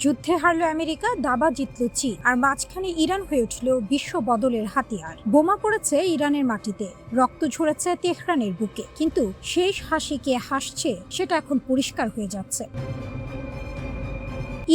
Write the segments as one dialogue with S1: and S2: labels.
S1: যুদ্ধে হারল আমেরিকা, দাবা জিতল চীন, আর মাঝখানে ইরান হয়ে উঠল বিশ্ব বদলের হাতিয়ার। বোমা পড়েছে ইরানের মাটিতে, রক্ত ঝরেছে তেহরানের বুকে, কিন্তু শেষ হাসি কে হাসছে সেটা এখন পরিষ্কার হয়ে যাচ্ছে।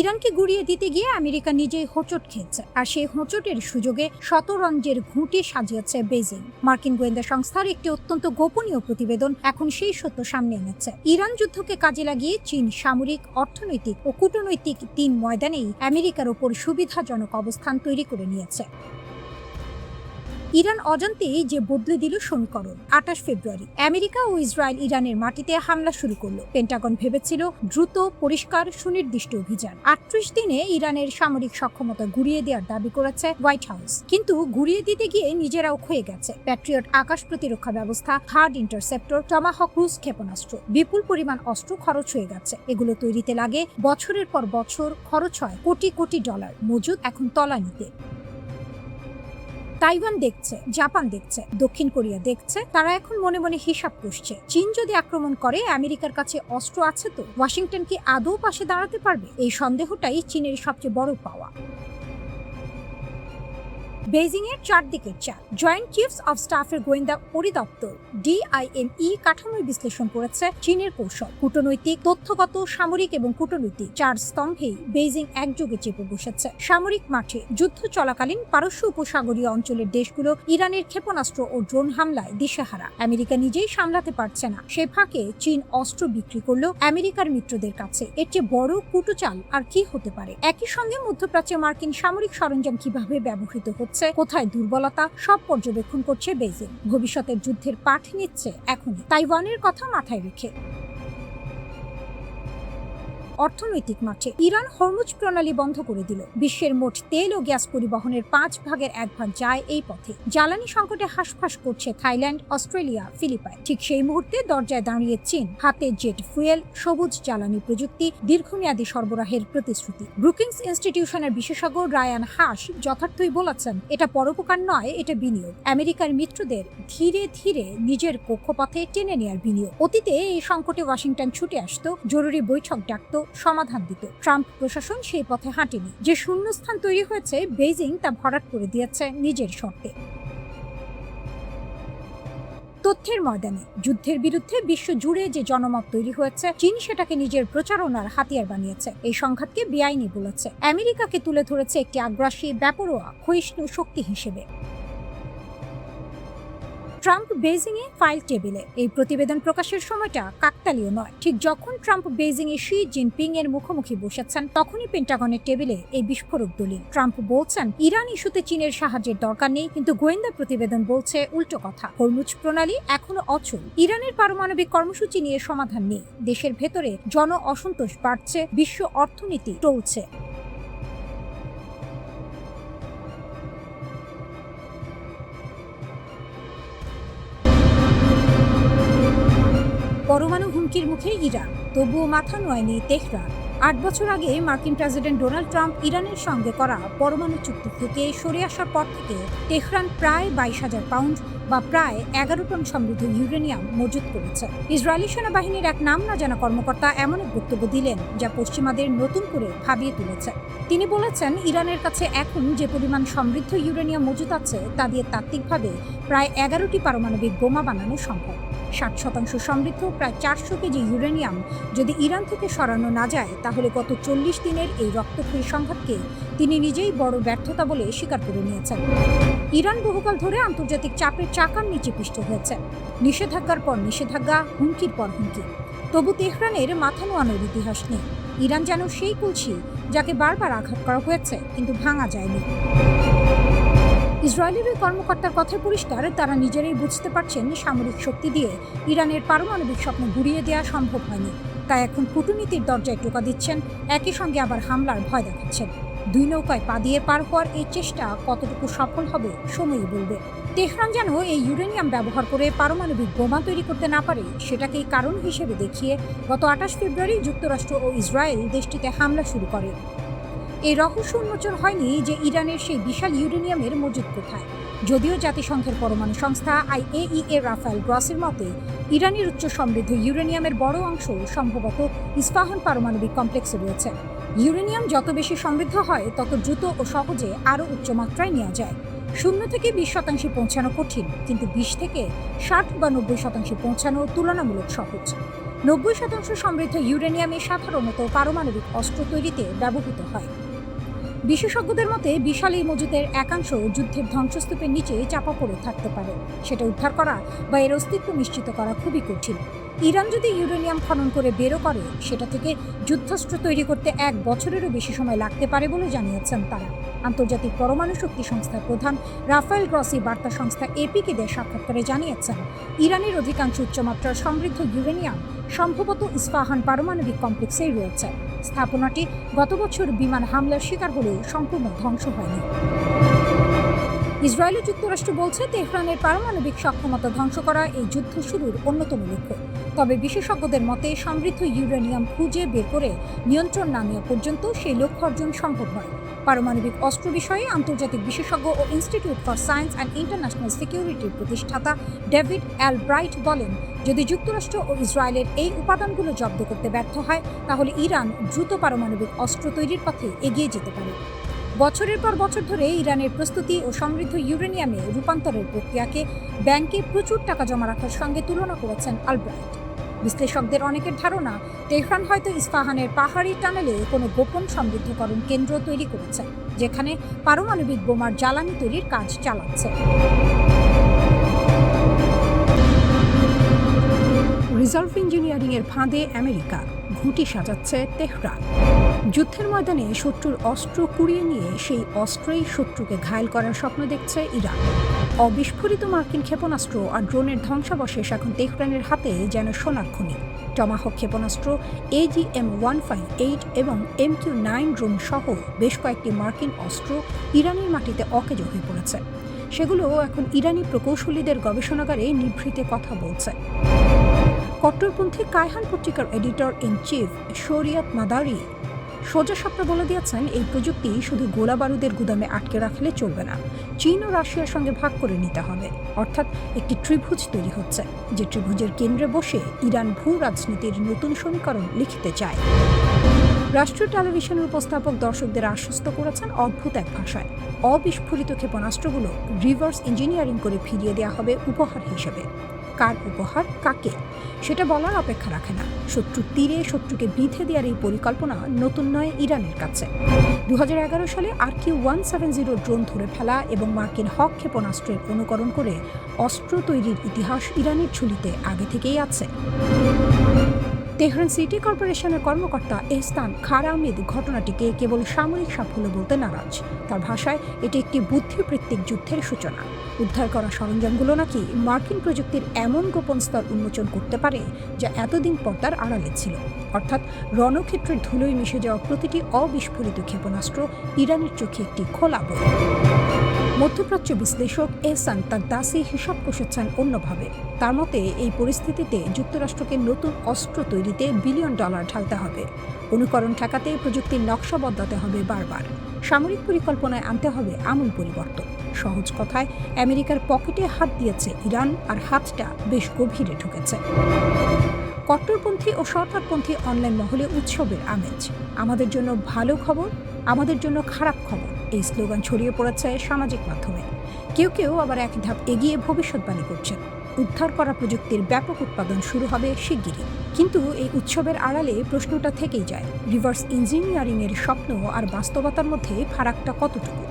S1: ইরানকে গুড়িয়ে দিতে গিয়ে আমেরিকা নিজেই হোঁচট খেয়েছে, আর সেই হোঁচটের সুযোগে শতরঞ্জের ঘুঁটি সাজিয়েছে বেজিং। মার্কিন গোয়েন্দা সংস্থার একটি অত্যন্ত গোপনীয় প্রতিবেদন এখন সেই সত্য সামনে এনেছে। ইরান যুদ্ধকে কাজে লাগিয়ে চীন সামরিক, অর্থনৈতিক ও কূটনৈতিক তিন ময়দানেই আমেরিকার ওপর সুবিধাজনক অবস্থান তৈরি করে নিয়েছে। ইরান অজান্তেই যে বদলে দিল সমীকরণ। 28 ফেব্রুয়ারি আমেরিকা ও ইসরায়েল ইরানের মাটিতে হামলা শুরু করলো। পেন্টাগন ভেবেছিল দ্রুত, পরিষ্কার, সুনির্দিষ্ট অভিযান। 38 দিনে ইরানের সামরিক সক্ষমতা গুড়িয়ে দেওয়ার দাবি করেছে হোয়াইট হাউস, কিন্তু গুড়িয়ে দিতে গিয়ে নিজেরাও ক্ষয়ে গেছে। প্যাট্রিয়ট আকাশ প্রতিরক্ষা ব্যবস্থা, থার্ড ইন্টারসেপ্টর, টমাহক ক্রুজ ক্ষেপণাস্ত্র, বিপুল পরিমাণ অস্ত্র খরচ হয়ে গেছে। এগুলো তৈরিতে লাগে বছরের পর বছর, খরচ হয় কোটি কোটি ডলার, মজুদ এখন তলানিতে। তাইওয়ান দেখছে, জাপান দেখছে, দক্ষিণ কোরিয়া দেখছে, তারা এখন মনে মনে হিসাব কষছে। চীন যদি আক্রমণ করে, আমেরিকার কাছে অস্ত্র আছে তো, ওয়াশিংটন কি আদৌ পাশে দাঁড়াতে পারবে? এই সন্দেহটাই চীনের সবচেয়ে বড় পাওয়া। বেজিং এর চারদিকের চাল। জয়েন্ট চিফস অব স্টাফের গোয়েন্দা পরিদপ্তর DIME কাঠামোর বিশ্লেষণ করেছে চীনের কৌশল। কূটনৈতিক, তথ্যগত, সামরিক এবং কূটনৈতিক চার স্তম্ভেই বেজিং একযোগে চেপে বসেছে। সামরিক মাঠে যুদ্ধ চলাকালীন পারস্য উপসাগরীয় অঞ্চলের দেশগুলো ইরানের ক্ষেপণাস্ত্র ও ড্রোন হামলায় দিশেহারা। আমেরিকা নিজেই সামলাতে পারছে না, সে ফাঁকে চীন অস্ত্র বিক্রি করলো আমেরিকার মিত্রদের কাছে। এর চেয়ে বড় কুটচাল আর কি হতে পারে? একই সঙ্গে মধ্যপ্রাচ্যে মার্কিন সামরিক সরঞ্জাম কিভাবে ব্যবহৃত হচ্ছে, কোথায় দুর্বলতা, সব পর্যবেক্ষণ করছে বেজিং। ভবিষ্যতের যুদ্ধের পাঠ নিচ্ছে এখনই, তাইওয়ানের কথা মাথায় রেখে। অর্থনৈতিক মাঠে ইরান হরমুজ প্রণালী বন্ধ করে দিল। বিশ্বের মোট তেল ও গ্যাস পরিবহনের 5 ভাগের 1 ভাগ যায় এই পথে। জ্বালানি সংকটে হাঁসফাঁস করছে থাইল্যান্ড, অস্ট্রেলিয়া, ফিলিপাইন। ঠিক সেই মুহূর্তে দরজায় দাঁড়িয়ে চীন, হাতে জেট ফুয়েল, সবুজ জ্বালানি প্রযুক্তি, দীর্ঘমেয়াদী সরবরাহের প্রতিশ্রুতি। ব্রুকিংস ইনস্টিটিউশনের বিশেষজ্ঞ রায়ান হাস যথার্থই বলেছেন, এটা পরোপকার নয়, এটা বিনিয়োগ। আমেরিকার মিত্রদের ধীরে ধীরে নিজের কক্ষপথে টেনে নেয়ার বিনিয়োগ। অতীতে এই সংকটে ওয়াশিংটন ছুটে আসতো, জরুরি বৈঠক ডাকতো, সমাধান দিত। ট্রাম্প প্রশাসন সেই পথে হাঁটেনি। যে শূন্যস্থান তৈরি হয়েছে, বেজিং তা ভরাট করে দিয়েছে নিজের শর্তে। তথ্যের ময়দানে যুদ্ধের বিরুদ্ধে বিশ্ব জুড়ে যে জনমত তৈরি হয়েছে, চীন সেটাকে নিজের প্রচারণার হাতিয়ার বানিয়েছে। এই সংঘাতকে বেআইনি বলেছে, আমেরিকাকে তুলে ধরেছে একটি আগ্রাসী, বেপরোয়া, ক্ষয়িষ্ণু শক্তি হিসেবে। ট্রাম্প বেজিং এ ফাইল টেবিলে। এই প্রতিবেদন প্রকাশের সময়টা কাকতালীয় নয়। ঠিক যখন ট্রাম্প বেজিং এ শি জিনপিং এর মুখোমুখি বসেছেন, তখনই পেন্টাগনের টেবিলে এই বিস্ফোরক দলিল। ট্রাম্প বলছেন, ইরান ইস্যুতে চীনের সাহায্যের দরকার নেই, কিন্তু গোয়েন্দা প্রতিবেদন বলছে উল্টো কথা। হরমুজ প্রণালী এখনো অচল। ইরানের পারমাণবিক কর্মসূচি নিয়ে সমাধান নেই। দেশের ভেতরে জন অসন্তোষ বাড়ছে, বিশ্ব অর্থনীতি টলছে। পরমাণু হুমকির মুখে ইরান, তবুও মাথা নোয়ায়নি তেহরান। 8 বছর আগে মার্কিন প্রেসিডেন্ট ডোনাল্ড ট্রাম্প ইরানের সঙ্গে করা পরমাণু চুক্তি থেকে সরে আসার পর থেকে তেহরান প্রায় 22,000 পাউন্ড বা প্রায় 11 টন সমৃদ্ধ ইউরেনিয়াম মজুত করেছে। ইসরায়েলি সেনাবাহিনীর এক নাম না জানা কর্মকর্তা এমন এক বক্তব্য দিলেন, যা পশ্চিমাদের নতুন করে ভাবিয়ে তুলেছে। তিনি বলেছেন, ইরানের কাছে এখন যে পরিমাণ সমৃদ্ধ ইউরেনিয়াম মজুত আছে, তা দিয়ে তাত্ত্বিকভাবে প্রায় 11টি পারমাণবিক বোমা বানানো সম্ভব। 60% সমৃদ্ধ প্রায় 400 কেজি ইউরেনিয়াম যদি ইরান থেকে সরানো না যায়, তাহলে গত 40 দিনের এই রক্তক্ষয়ী সংঘাতকে তিনি নিজেই বড় ব্যর্থতা বলে স্বীকার করে নিয়েছেন। ইরান বহুকাল ধরে আন্তর্জাতিক চাপের চাকার নিচে পিষ্ট হয়েছে। নিষেধাজ্ঞার পর নিষেধাজ্ঞা, হুমকির পর হুমকি। তবু তেহরানের মাথা নোয়ানোর ইতিহাস নেই। ইরান যেন সেই কলসি, যাকে বারবার আঘাত করা হয়েছে, কিন্তু ভাঙা যায়নি। ইসরায়েলের ওই কর্মকর্তার কথায় পরিষ্কার, তারা নিজেরাই বুঝতে পারছেন সামরিক শক্তি দিয়ে ইরানের পারমাণবিক স্বপ্ন গুড়িয়ে দেওয়া সম্ভব হয়নি। তাই এখন কূটনীতির দরজায় টোকা দিচ্ছেন, একই সঙ্গে আবার হামলার ভয় দেখাচ্ছেন। দুই নৌকায় পা দিয়ে পার হওয়ার এই চেষ্টা কতটুকু সফল হবে সময়ই বলবে। তেহরান যেন এই ইউরেনিয়াম ব্যবহার করে পারমাণবিক বোমা তৈরি করতে না পারে, সেটাকেই কারণ হিসেবে দেখিয়ে গত 28 ফেব্রুয়ারি যুক্তরাষ্ট্র ও ইসরায়েল দেশটিতে হামলা শুরু করে। এই রহস্য উন্মোচন হয়নি যে ইরানের সেই বিশাল ইউরেনিয়ামের মজুদ কোথায়। যদিও জাতিসংঘের পরমাণু সংস্থা IAEA রাফায়েল গ্রসের মতে, ইরানের উচ্চ সমৃদ্ধ ইউরেনিয়ামের বড় অংশ সম্ভবত ইস্পাহান পারমাণবিক কমপ্লেক্সে রয়েছে। ইউরেনিয়াম যত বেশি সমৃদ্ধ হয় তত দ্রুত ও সহজে আরও উচ্চমাত্রায় নেওয়া যায়। 0 থেকে 20% পৌঁছানো কঠিন, কিন্তু 20 থেকে 60 বা 90% পৌঁছানো তুলনামূলক সহজ। 90% সমৃদ্ধ ইউরেনিয়ামে সাধারণত পারমাণবিক অস্ত্র তৈরিতে ব্যবহৃত হয়। বিশেষজ্ঞদের মতে বিশাল এই মজুদের একাংশ যুদ্ধের ধ্বংসস্তূপের নিচে চাপা পড়ে থাকতে পারে। সেটা উদ্ধার করা বা এর অস্তিত্ব নিশ্চিত করা খুবই কঠিন। ইরান যদি ইউরেনিয়াম খনন করে বেরও করে, সেটা থেকে যুদ্ধাস্ত্র তৈরি করতে 1 বছরেরও বেশি সময় লাগতে পারে বলে জানিয়েছেন তারা। আন্তর্জাতিক পরমাণু শক্তি সংস্থার প্রধান রাফায়েল গ্রসি বার্তা সংস্থা এপিকে দেওয়া সাক্ষাৎকারে জানিয়েছেন, ইরানের অধিকাংশ উচ্চমাত্রার সমৃদ্ধ ইউরেনিয়াম সম্ভবত ইস্পাহান পারমাণবিক কমপ্লেক্সেই রয়েছে। স্থাপনাটি গত বছর বিমান হামলার শিকার হলেও সম্পূর্ণ ধ্বংস হয়নি। ইসরায়েল ও যুক্তরাষ্ট্র বলছে, তেহরানের পারমাণবিক সক্ষমতা ধ্বংস করা এই যুদ্ধ শুরুর অন্যতম লক্ষ্য। তবে বিশেষজ্ঞদের মতে সমৃদ্ধ ইউরেনিয়াম খুঁজে বের করে নিয়ন্ত্রণ না নেওয়া পর্যন্ত সেই লক্ষ্য অর্জন সম্ভব নয়। পারমাণবিক অস্ত্র বিষয়ে আন্তর্জাতিক বিশেষজ্ঞ ও institute for science and international সিকিউরিটির প্রতিষ্ঠাতা ডেভিড অ্যালব্রাইট বলেন, যদি যুক্তরাষ্ট্র ও ইসরায়েলের এই উপাদানগুলো জব্দ করতে ব্যর্থ হয়, তাহলে ইরান দ্রুত পারমাণবিক অস্ত্র তৈরির পথে এগিয়ে যেতে পারে। বছরের পর বছর ধরে ইরানের প্রস্তুতি ও সমৃদ্ধ ইউরেনিয়ামে রূপান্তরের প্রক্রিয়াকে ব্যাংকে প্রচুর টাকা জমা রাখার সঙ্গে তুলনা করেছেন আলব্রাইট। বিশ্লেষকদের অনেকের ধারণা, তেহরান হয়তো ইস্পাহানের পাহাড়ি টানেলে কোনো গোপন সমৃদ্ধকরণ কেন্দ্র তৈরি করেছে, যেখানে পারমাণবিক বোমার জ্বালানি তৈরির কাজ চালাচ্ছে। রিজার্ভ ইঞ্জিনিয়ারিংয়ের ফাঁদে আমেরিকা, ঘুঁটি সাজাচ্ছে তেহরান। যুদ্ধের ময়দানে শত্রুর অস্ত্র কুড়িয়ে নিয়ে সেই অস্ত্রেই শত্রুকে ঘায়েল করার স্বপ্ন দেখছে ইরান। অবিস্ফোরিত মার্কিন ক্ষেপণাস্ত্র আর ড্রোনের ধ্বংসাবশেষ এখন তেহরানের হাতে যেন সোনার খনি। টমাহক ক্ষেপণাস্ত্র, AGM-158 এবং MQ-9 ড্রোন সহ বেশ কয়েকটি মার্কিন অস্ত্র ইরানের মাটিতে অকেজো হয়ে পড়েছে। সেগুলো এখন ইরানি প্রকৌশলীদের গবেষণাগারে নিভৃতে কথা বলছে। কট্টরপন্থী কায়হান পত্রিকার এডিটর ইন চিফ শরিয়াত মাদারি সোজা সাপটা বলে দিয়েছেন, এই প্রযুক্তি শুধু গোলা বারুদের গুদামে আটকে রাখলে চলবে না, চীন ও রাশিয়ার সঙ্গে ভাগ করে নিতে হবে। অর্থাৎ একটি ত্রিভুজ তৈরি হচ্ছে, যে ত্রিভুজের কেন্দ্রে বসে ইরান ভূ রাজনীতির নতুন সমীকরণ লিখতে চায়। রাষ্ট্রীয় টেলিভিশনের উপস্থাপক দর্শকদের আশ্বস্ত করেছেন অদ্ভুত এক ভাষায়, অবিস্ফোরিত ক্ষেপণাস্ত্রগুলো রিভার্স ইঞ্জিনিয়ারিং করে ফিরিয়ে দেওয়া হবে উপহার হিসেবে। কার উপহার, কাকে, সেটা বলার অপেক্ষা রাখে না। শত্রুর তীরে শত্রুকে বিঁধে দেওয়ার এই পরিকল্পনা নতুন নয় ইরানের কাছে। 2011 সালে RQ-170 ড্রোন ধরে ফেলা এবং মার্কিন হক ক্ষেপণাস্ত্রের অনুকরণ করে অস্ত্র তৈরির ইতিহাস ইরানের ঝুলিতে আগে থেকেই আছে। তেহরান সিটি কর্পোরেশনের কর্মকর্তা এহসান খারামিদ ঘটনাটিকে কেবল সামরিক সাফল্য বলতে নারাজ। তার ভাষায় এটি একটি বুদ্ধিবৃত্তিক যুদ্ধের সূচনা। উদ্ধার করা সরঞ্জামগুলো নাকি মার্কিন প্রযুক্তির এমন গোপন স্তর উন্মোচন করতে পারে যা এতদিন পর্দার আড়ালে ছিল। অর্থাৎ রণক্ষেত্রের ধুলোয় মিশে যাওয়া প্রতিটি অবিস্ফোরিত ক্ষেপণাস্ত্র ইরানের চোখে একটি খোলা বই। মধ্যপ্রাচ্য বিশ্লেষক এহসান তার দাসী হিসাব কষেছেন অন্যভাবে। তার মতে এই পরিস্থিতিতে যুক্তরাষ্ট্রকে নতুন অস্ত্র তৈরিতে বিলিয়ন ডলার ঢালতে হবে। অনুকরণ ঠেকাতে প্রযুক্তির নকশা বদলাতে হবে বারবার। সামরিক পরিকল্পনায় আনতে হবে আমূল পরিবর্তন। সহজ কথায়, আমেরিকার পকেটে হাত দিয়েছে ইরান, আর হাতটা বেশ গভীরে ঢুকেছে। কট্টরপন্থী ও সরকারপন্থী অনলাইন মহলে উৎসবের আমেজ। আমাদের জন্য ভালো খবর, আমাদের জন্য খারাপ খবর, এই স্লোগান ছড়িয়ে পড়েছে সামাজিক মাধ্যমে। কেউ কেউ আবার এক ধাপ এগিয়ে ভবিষ্যৎবাণী করছেন, উদ্ধার করা প্রযুক্তির ব্যাপক উৎপাদন শুরু হবে শিগগিরই। কিন্তু এই উৎসবের আড়ালে প্রশ্নটা থেকেই যায়, রিভার্স ইঞ্জিনিয়ারিংয়ের স্বপ্ন আর বাস্তবতার মধ্যে ফারাকটা কতটুকু?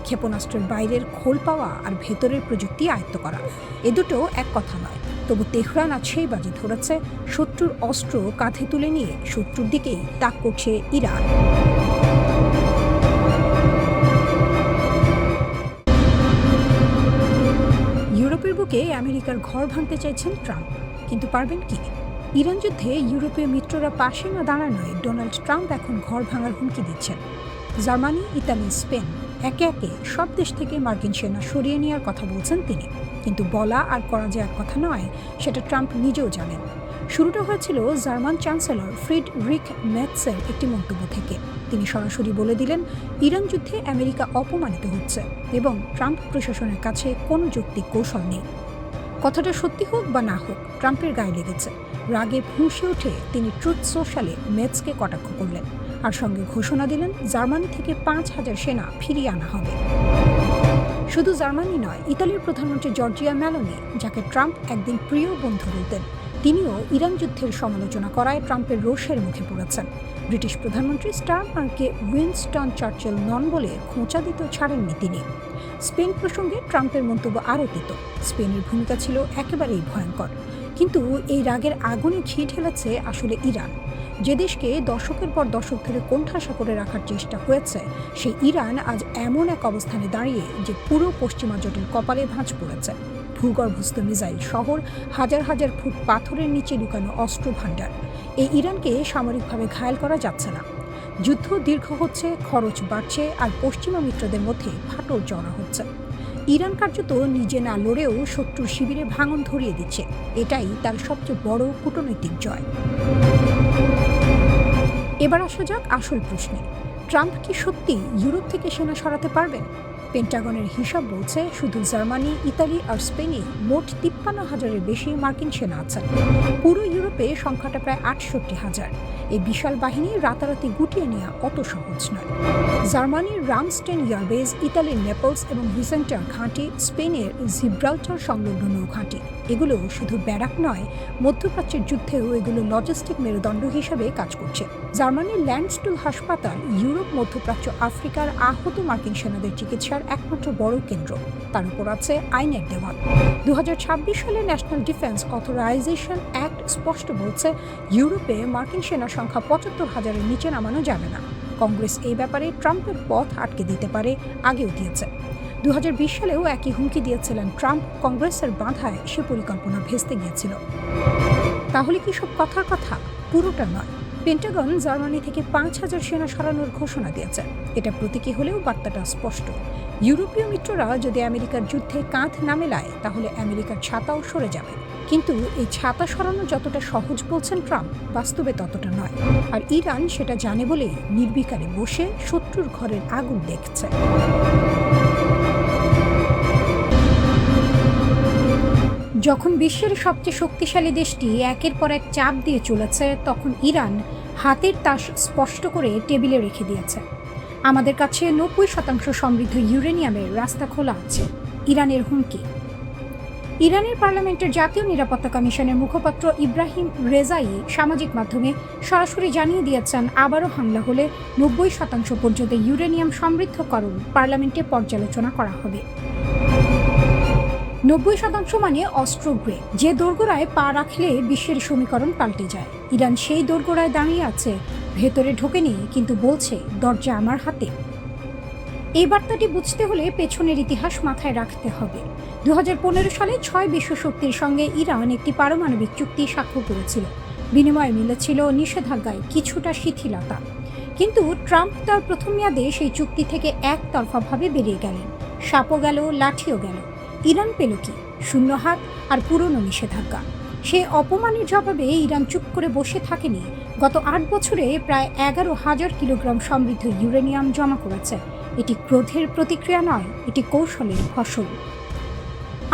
S1: ক্ষেপণাস্ত্রের বাইরের খোল পাওয়া আর ভেতরের প্রযুক্তি আয়ত্ত করা, এ দুটো এক কথা নয়। তবু তেহরান আজ সেই বাজি ধরেছে, শত্রুর অস্ত্র কাঁধে তুলে নিয়ে শত্রুর দিকেই তাক করছে ইরান। ইউরোপের বুকে আমেরিকার ঘর ভাঙতে চাইছেন ট্রাম্প, কিন্তু পারবেন কি? ইরান যুদ্ধে ইউরোপীয় মিত্ররা পাশে না দাঁড়ানোয় ডোনাল্ড ট্রাম্প এখন ঘর ভাঙার হুমকি দিচ্ছেন। জার্মানি, ইতালি, স্পেন একে একে সব দেশ থেকে মার্কিন সেনা সরিয়ে নেওয়ার কথা বলছেন তিনি। কিন্তু বলা আর করা যে এক কথা নয়, সেটা ট্রাম্প নিজেও জানেন। শুরুটা হয়েছিল জার্মান চ্যান্সেলর ফ্রিডরিখ মেটসের একটি মন্তব্য থেকে। তিনি সরাসরি বলে দিলেন, ইরান যুদ্ধে আমেরিকা অপমানিত হচ্ছে এবং ট্রাম্প প্রশাসনের কাছে কোনো যৌক্তিক কৌশল নেই। কথাটা সত্যি হোক বা না হোক, ট্রাম্পের গায়ে লেগেছে। রাগে ফুঁসে উঠে তিনি ট্রুথ সোশ্যালে মেটসকে কটাক্ষ করলেন। আর সঙ্গে ঘোষণা দিলেন জার্মানি থেকে 5,000 সেনা ফিরিয়ে আনা হবে। শুধু জার্মানি নয়, ইতালির প্রধানমন্ত্রী জর্জিয়া মেলোনি, যাকে ট্রাম্প একদিন প্রিয় বন্ধু বলতেন, তিনিও ইরান যুদ্ধের সমালোচনা করায় ট্রাম্পের রোষের মুখে পড়েছেন। ব্রিটিশ প্রধানমন্ত্রী স্টারমারকে উইনস্টন চার্চিল নন বলে খোঁচা দিতেও ছাড়েননি তিনি। স্পেন প্রসঙ্গে ট্রাম্পের মন্তব্য আরও তেতো। স্পেনের ভূমিকা ছিল একেবারেই ভয়ঙ্কর, কিন্তু এই রাগের আগুনে ঘি ঢেলেছে আসলে ইরান। যে দেশকে দশকের পর দশক ধরে কোণঠাসা করে রাখার চেষ্টা হয়েছে, সেই ইরান আজ এমন এক অবস্থানে দাঁড়িয়ে যে পুরো পশ্চিমা জোটের কপালে ভাঁজ পড়েছে। ভূগর্ভস্থ মিসাইল শহর, হাজার হাজার ফুট পাথরের নিচে লুকানো অস্ত্র ভাণ্ডার। এই ইরানকে সামরিকভাবে ঘায়েল করা যাচ্ছে না। যুদ্ধ দীর্ঘ হচ্ছে, খরচ বাড়ছে, আর পশ্চিমা মিত্রদের মধ্যে ফাটল চড়া হচ্ছে। ইরান কার্যত নিজে না লড়েও শত্রুর শিবিরে ভাঙন ধরিয়ে দিচ্ছে। এটাই তার সবচেয়ে বড় কূটনৈতিক জয়। এবার আসা যাক আসল প্রশ্নে। ট্রাম্প কি সত্যি ইউরোপ থেকে সেনা সরাতে পারবেন? পেন্টাগনের হিসাব বলছে শুধু জার্মানি, ইতালি আর স্পেনে মোট 53,000-এর বেশি মার্কিন সেনা আছেন। পুরো ইউরোপে সংখ্যাটা প্রায় 68,000। এই বিশাল বাহিনী রাতারাতি গুটিয়ে নেওয়া অত সহজ নয়। জার্মানির রামস্টেন এয়ারবেস, ইতালির নেপলস এবং ভিসেন্টার ঘাঁটি, স্পেনের জিব্রাল্টার সংলগ্ন নৌঘাঁটি, এগুলো শুধু ব্যারাক নয়, মধ্যপ্রাচ্যের যুদ্ধেও এগুলো লজিস্টিক মেরুদণ্ড হিসেবে কাজ করছে। জার্মানির ল্যান্ডস্টুল হাসপাতাল ইউরোপ, মধ্যপ্রাচ্য, আফ্রিকার আহত মার্কিন সেনাদের চিকিৎসার একমাত্র বড় কেন্দ্র। তার উপর আছে আইনের দেওয়াল। 2026 সালে ন্যাশনাল ডিফেন্স অথরাইজেশন অ্যাক্ট স্পষ্ট বলছে ইউরোপে মার্কিন সেনা সংখ্যা 75,000-এর নিচে নামানো যাবে না। কংগ্রেস এই ব্যাপারে ট্রাম্পের পথ আটকে দিতে পারে, আগেও দিয়েছে। 2020 সালেও একই হুমকি দিয়েছিলেন ট্রাম্প। কংগ্রেসের বাধায় সে পরিকল্পনা ভেস্তে গিয়েছিল। তাহলে কি সব কথার কথা? পুরোটা নয়। পেন্টাগন জার্মানি থেকে 5,000 সেনা সরানোর ঘোষণা দিয়েছে। এটা প্রতীকী হলেও বার্তাটা স্পষ্ট। ইউরোপীয় মিত্ররা যদি আমেরিকার যুদ্ধে কাঁধ না মেলায়, তাহলে আমেরিকার ছাতাও সরে যাবে। কিন্তু এই ছাতা সরানো যতটা সহজ বলছেন ট্রাম্প, বাস্তবে ততটা নয়। আর ইরান সেটা জানে বলেই নির্বিকারে বসে শত্রুর ঘরের আগুন দেখছে। যখন বিশ্বের সবচেয়ে শক্তিশালী দেশটি একের পর এক চাপ দিয়ে চলেছে, তখন ইরান হাতের তাস স্পষ্ট করে টেবিলে রেখে দিয়েছে। আমাদের কাছে 90% সমৃদ্ধ ইউরেনিয়ামের রাস্তা খোলা আছে। ইরানের হুমকি। ইরানের পার্লামেন্টের জাতীয় নিরাপত্তা কমিশনের মুখপাত্র ইব্রাহিম রেজাই সামাজিক মাধ্যমে সরাসরি জানিয়ে দিয়েছেন, আবারও হামলা হলে 90% পর্যন্ত ইউরেনিয়াম সমৃদ্ধকরণ পার্লামেন্টে পর্যালোচনা করা হবে। 90% মানে অস্ত্র গ্রেড, যে দোরগোড়ায় পা রাখলে বিশ্বের সমীকরণ পাল্টে যায়। ইরান সেই দোরগোড়ায় দাঁড়িয়ে আছে, ভেতরে ঢোকেনি, কিন্তু বলছে দরজা আমার হাতে। এই বার্তাটি বুঝতে হলে পেছনের ইতিহাস মাথায় রাখতে হবে। 2015 সালে 6 বিশ্বশক্তির সঙ্গে ইরান একটি পারমাণবিক চুক্তি স্বাক্ষর করেছিল। বিনিময়ে মিলেছিল নিষেধাজ্ঞায় কিছুটা শিথিলতা। কিন্তু ট্রাম্প তার প্রথম মেয়াদে সেই চুক্তি থেকে একতরফাভাবে বেরিয়ে গেলেন। সাপও গেল, লাঠিও গেল। ইরান পেল কি? শূন্য হাত আর পুরনো নিষেধাজ্ঞা। সে অপমানের জবাবে ইরান চুপ করে বসে থাকেনি। গত 8 বছরে প্রায় 11,000 কিলোগ্রাম সমৃদ্ধ ইউরেনিয়াম জমা করেছে। এটি ক্রোধের প্রতিক্রিয়া নয়, এটি কৌশলের ফসল।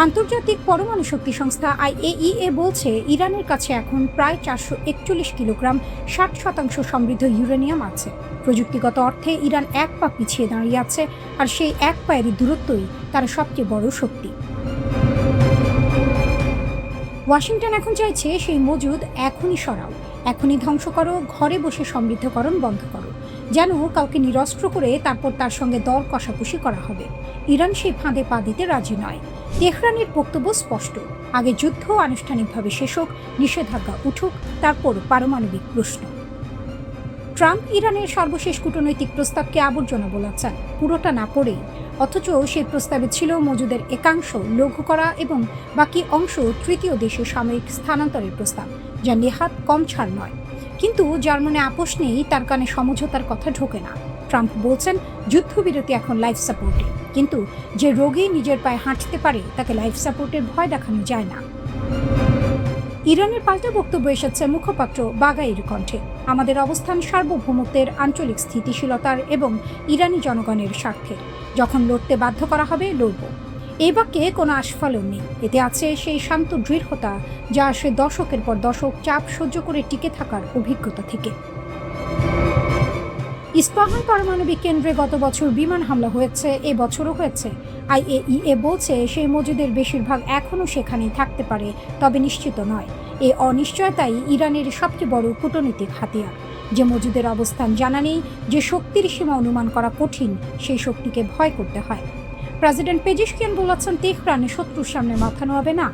S1: আন্তর্জাতিক পরমাণু শক্তি সংস্থা IAEA বলছে ইরানের কাছে এখন প্রায় 441 কিলোগ্রাম 60% সমৃদ্ধ ইউরেনিয়াম আছে। প্রযুক্তিগত অর্থে ইরান এক পা পিছিয়ে দাঁড়িয়ে আছে, আর সেই এক পায়ের দূরত্বই তার সবচেয়ে বড় শক্তি। ওয়াশিংটন এখন চাইছে সেই মজুদ এখনই সরাও, এখনই ধ্বংস করো, ঘরে বসে সমৃদ্ধকরণ বন্ধ করো, যেন কাউকে নিরস্ত্র করে তারপর তার সঙ্গে দর কষাকষি করা হবে। ইরান সেই ফাঁদে পা দিতে রাজি নয়। তেহরানের বক্তব্য স্পষ্ট, আগে যুদ্ধ আনুষ্ঠানিকভাবে শেষ হোক, নিষেধাজ্ঞা উঠুক, তারপর পারমাণবিক প্রশ্ন। ট্রাম্প ইরানের সর্বশেষ কূটনৈতিক প্রস্তাবকে আবর্জনা বলেছেন, পুরোটা না পড়েই। অথচ সেই প্রস্তাবে ছিল মজুদের একাংশ লঘু করা এবং বাকি অংশ তৃতীয় দেশে সাময়িক স্থানান্তরের প্রস্তাব, যা নেহাত কম ছাড় নয়। কিন্তু যার মনে আপোষ নেই, তার কানে সমঝোতার কথা ঢোকে না। ট্রাম্প বলছেন যুদ্ধবিরতি এখন লাইফ সাপোর্টে, কিন্তু যে রোগী নিজের পায়ে হাঁটতে পারে তাকে লাইফ সাপোর্টের ভয় দেখানো যায় না। ইরানের পাল্টা বক্তব্য এসেছে মুখপাত্র বাগাইর কণ্ঠে, আমাদের অবস্থান সার্বভৌমত্বের, আঞ্চলিক স্থিতিশীলতার এবং ইরানি জনগণের স্বার্থে। যখন লড়তে বাধ্য করা হবে, লড়ব। এই বাক্যে কোনো আস্ফালন নেই। এতে আছে সেই শান্ত দৃঢ়তা যা আসে দশকের পর দশক চাপ সহ্য করে টিকে থাকার অভিজ্ঞতা থেকে। ইস্পাহান পারমাণবিক কেন্দ্রে গত বছর বিমান হামলা হয়েছে, এবছরও হয়েছে। IAEA বলছে সেই মজুদের বেশিরভাগ এখনও সেখানেই থাকতে পারে, তবে নিশ্চিত নয়। এই অনিশ্চয়তাই ইরানের সবচেয়ে বড় কূটনৈতিক হাতিয়ার। যে মজুদের অবস্থান জানা নেই, যে শক্তির সীমা অনুমান করা কঠিন, সেই শক্তিকে ভয় করতে হয়। প্রেসিডেন্ট পেজিশকিয়ান বলেছেন, তেহরানে শত্রুর সামনে মাথা নোয়াবে না।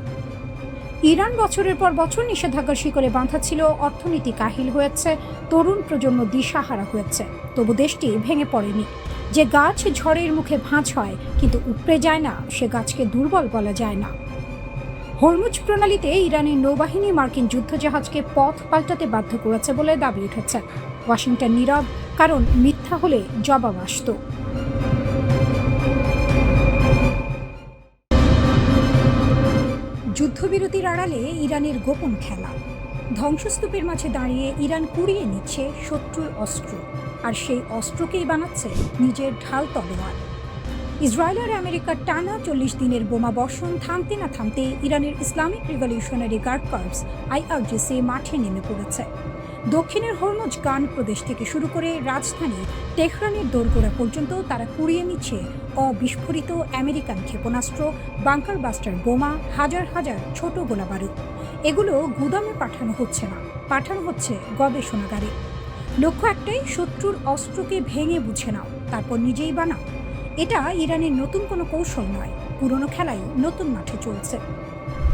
S1: ইরান বছরের পর বছর নিষেধাজ্ঞার শিকলে বাঁধা ছিল, অর্থনীতি কাহিল হয়েছে, তরুণ প্রজন্ম দিশাহারা হয়েছে, তবু দেশটি ভেঙে পড়েনি। যে গাছ ঝড়ের মুখে ভাঁজ হয় কিন্তু উপড়ে যায় না, সে গাছকে দুর্বল বলা যায় না। হরমুজ প্রণালীতে ইরানের নৌবাহিনী মার্কিন যুদ্ধজাহাজকে পথ পাল্টাতে বাধ্য করেছে বলে দাবি উঠেছে। ওয়াশিংটন নীরব, কারণ মিথ্যা হলে জবাব আসত। যুদ্ধবিরতির আড়ালে ইরানের গোপন খেলা। ধ্বংসস্তূপের মাঝে দাঁড়িয়ে ইরান কুড়িয়ে নিচ্ছে শত্রুর অস্ত্র, আর সেই অস্ত্রকেই বানাচ্ছে নিজের ঢাল তলোয়ার। ইসরায়েল আর আমেরিকার টানা 40 দিনের বোমা বর্ষণ থামতে না থামতে ইরানের Islamic revolutionary guard corps IRGC মাঠে নেমে পড়েছে। দক্ষিণের হরমুজ গান প্রদেশ থেকে শুরু করে রাজধানী তেহরানের দোরগোড়া পর্যন্ত তারা কুড়িয়ে নিচ্ছে অবিস্ফোরিত আমেরিকান ক্ষেপণাস্ত্র, বাংকার বাস্টার বোমা, হাজার হাজার ছোট গোলাবারুদ। এগুলো গুদামে পাঠানো হচ্ছে না, পাঠানো হচ্ছে গবেষণাগারে। লক্ষ্য একটাই, শত্রুর অস্ত্রকে ভেঙে বুঝে নাও, তারপর নিজেই বানাও। এটা ইরানের নতুন কোনো কৌশল নয়, পুরনো খেলাই নতুন মাঠে চলছে।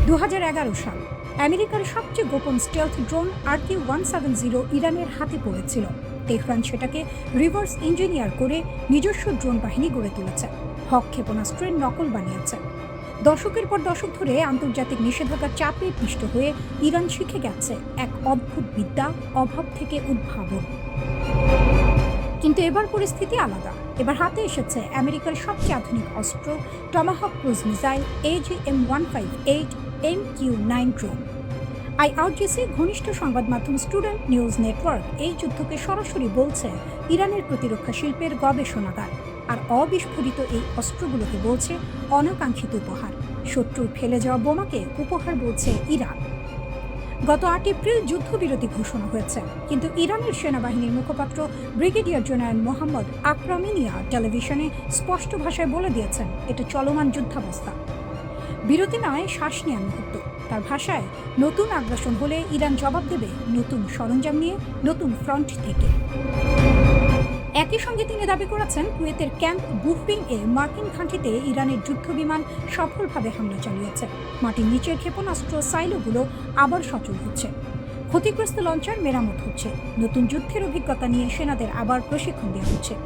S1: 2011 সাল আমেরিকার সবচেয়ে গোপন স্টেলথ ড্রোন RQ-170 ইরানের হাতে পড়েছিল। তেহরান সেটাকে রিভার্স ইঞ্জিনিয়ার করে নিজস্ব ড্রোন বাহিনী গড়ে তুলেছে, হক ক্ষেপণাস্ত্রের নকল বানিয়েছে। দশকের পর দশক ধরে আন্তর্জাতিক নিষেধাজ্ঞার চাপে পিষ্ট হয়ে ইরান শিখে গেছে এক অদ্ভুত বিদ্যা, অভাব থেকে উদ্ভাবন। কিন্তু এবার পরিস্থিতি আলাদা। এবার হাতে এসেছে আমেরিকার সবচেয়ে আধুনিক অস্ত্র, Tomahawk cruise missile AGM-158 MQ-9 drone. IRGC ঘনিষ্ঠ সংবাদ মাধ্যম স্টুডেন্ট নিউজ নেটওয়ার্ক এই যুদ্ধকে সরাসরি বলছে ইরানের প্রতিরক্ষা শিল্পের গবেষণাগার, আর অবিস্ফোরিত এই অস্ত্রগুলোকে বলছে অনাকাঙ্ক্ষিত উপহার। শত্রুর ফেলে যাওয়া বোমাকে উপহার বলছে ইরান। গত 8 এপ্রিল যুদ্ধবিরতি ঘোষণা হয়েছে, কিন্তু ইরানের সেনাবাহিনীর মুখপাত্র ব্রিগেডিয়ার জেনারেল মোহাম্মদ আকরামিনিয়া টেলিভিশনে স্পষ্ট ভাষায় বলে দিয়েছেন, এটা চলমান যুদ্ধাবস্থা। বিরতি নয়, শ্বাস নেওয়ার মুহূর্ত। তার ভাষায়, নতুন আগ্রাসন হলে ইরান জবাব দেবে নতুন সরঞ্জাম নিয়ে, নতুন ফ্রন্ট থেকে। একই সঙ্গে তিনি দাবি করেছেন, কুয়েতের ক্যাম্প বুফবিং এ মার্কিন ঘাঁটিতে ইরানের যুদ্ধবিমান সফলভাবে হামলা চালিয়েছে। মাটির নিচের ক্ষেপণাস্ত্র সাইলোগুলো আবার সচল হচ্ছে, ক্ষতিগ্রস্ত লঞ্চার মেরামত হচ্ছে, নতুন যুদ্ধের অভিজ্ঞতা নিয়ে সেনাদের আবার প্রশিক্ষণ দেওয়া হচ্ছে।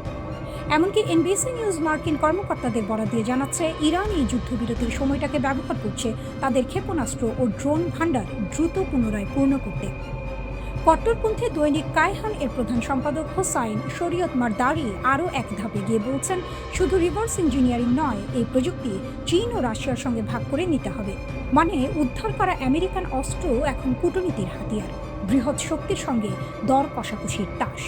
S1: এমনকি NBC নিউজ মার্কিন কর্মকর্তাদের বরাত দিয়ে জানাচ্ছে, ইরান এই যুদ্ধবিরতির সময়টাকে ব্যবহার করছে তাদের ক্ষেপণাস্ত্র ও ড্রোন ভান্ডার দ্রুত পুনরায় পূর্ণ করতে। কট্টরপন্থী দৈনিক কায়হান এর প্রধান সম্পাদক হোসাইন শরীয়ত মারদারি আরও এক ধাপে গিয়ে বলছেন, শুধু রিভার্স ইঞ্জিনিয়ারিং নয়, এই প্রযুক্তি চীন ও রাশিয়ার সঙ্গে ভাগ করে নিতে হবে। মানে উদ্ধার করা আমেরিকান অস্ত্র এখন কূটনীতির হাতিয়ার, বৃহৎ শক্তির সঙ্গে দর কষাকষির তাস।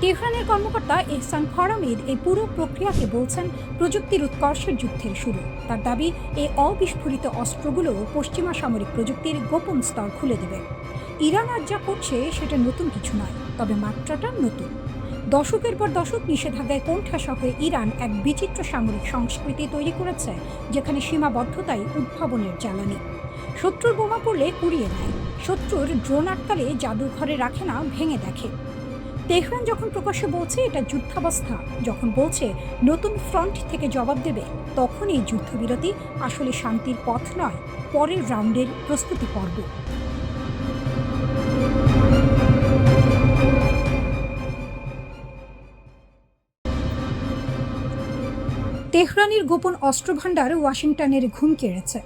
S1: তেহরানের কর্মকর্তা এহসান খরামিদ এই পুরো প্রক্রিয়াকে বলছেন প্রযুক্তির উৎকর্ষের যুদ্ধের শুরু। তার দাবি, এই অবিস্ফোরিত অস্ত্রগুলো পশ্চিমা সামরিক প্রযুক্তির গোপন স্তর খুলে দেবে। ইরান আজ যা করছে সেটা নতুন কিছু নয়, তবে মাত্রাটা নতুন। দশকের পর দশক নিষেধাজ্ঞায় কোণঠাসা হয়ে ইরান এক বিচিত্র সামরিক সংস্কৃতি তৈরি করেছে, যেখানে সীমাবদ্ধতাই উদ্ভাবনের জ্বালানি। শত্রুর বোমা পড়লে কুড়িয়ে নেয়, শত্রুর ড্রোন আটকালে জাদুঘরে রাখে না, ভেঙে দেখে। তেহরান যখন প্রকাশ্যে বলছে এটা যুদ্ধাবস্থা, যখন বলছে নতুন ফ্রন্ট থেকে জবাব দেবে, তখন এই যুদ্ধবিরতি আসলে শান্তির পথ নয়, পরের রাউন্ডের প্রস্তুতি পর্ব। তেহরানের গোপন অস্ত্রভাণ্ডার ওয়াশিংটনের ঘুম কেড়েছে।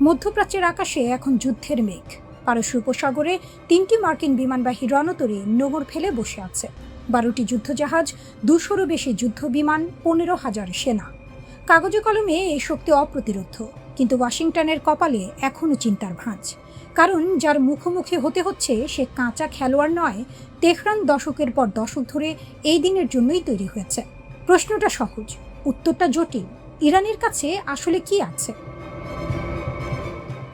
S1: মধ্যপ্রাচ্যের আকাশে এখন যুদ্ধের মেঘ। পারস্য উপসাগরে 3টি মার্কিন বিমানবাহী রণতরী নোঙর ফেলে বসে আছে, 12টি যুদ্ধজাহাজ, 200-রও বেশি যুদ্ধ বিমান, 15,000 সেনা। কাগজে কলমে এই শক্তি অপ্রতিরোধ্য, কিন্তু ওয়াশিংটনের কপালে এখনও চিন্তার ভাঁজ। কারণ যার মুখোমুখি হতে হচ্ছে সে কাঁচা খেলোয়াড় নয়। তেহরান দশকের পর দশক ধরে এই দিনের জন্যই তৈরি হয়েছে। প্রশ্নটা সহজ, উত্তরটা জটিল। ইরানের কাছে আসলে কি আছে?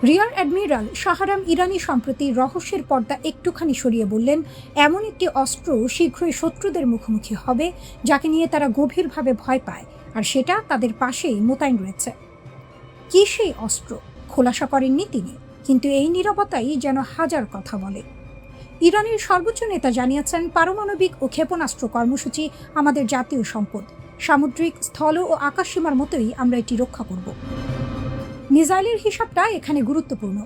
S1: রিয়ার অ্যাডমিরাল শাহরাম ইরানি সম্প্রতি রহস্যের পর্দা একটুখানি সরিয়ে বললেন, এমন একটি অস্ত্র শীঘ্রই শত্রুদের মুখোমুখি হবে যাকে নিয়ে তারা গভীরভাবে ভয় পায়, আর সেটা তাদের পাশেই মোতায়েন রয়েছে। কি সেই অস্ত্র খোলাসা করেননি তিনি, কিন্তু এই নীরবতাই যেন হাজার কথা বলে। ইরানের সর্বোচ্চ নেতা জানিয়েছেন, পারমাণবিক ও ক্ষেপণাস্ত্র কর্মসূচি আমাদের জাতীয় সম্পদ। সামুদ্রিক, স্থল ও আকাশসীমার মতোই আমরা এটি রক্ষা করব। মিসাইলের হিসাবটা এখানে গুরুত্বপূর্ণ।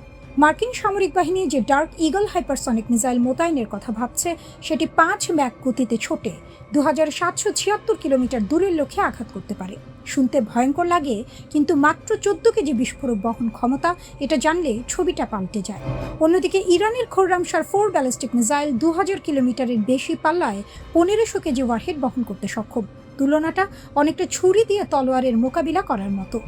S1: মার্কিন সামরিক বাহিনী যে ডার্ক ইগল হাইপারসনিক মিসাইল মোতায়েনের কথা ভাবছে, সেটি 5 ম্যাক গতিতে ছোটে 2776 কিলোমিটার দূরের লক্ষ্যে আঘাত করতে পারে। শুনতে ভয়ঙ্কর লাগে, কিন্তু মাত্র 14 কেজি বিস্ফোরক বহন ক্ষমতা, এটা জানলে ছবিটা পাল্টে যায়। অন্যদিকে ইরানের খোররামশার 4 ব্যালিস্টিক মিসাইল 2000 কিলোমিটারের বেশি পাল্লায় 1500 কেজি ওয়ারহেড বহন করতে সক্ষম। তুলনাটা অনেকটা ছুরি দিয়ে তলোয়ারের মোকাবিলা করার মতো।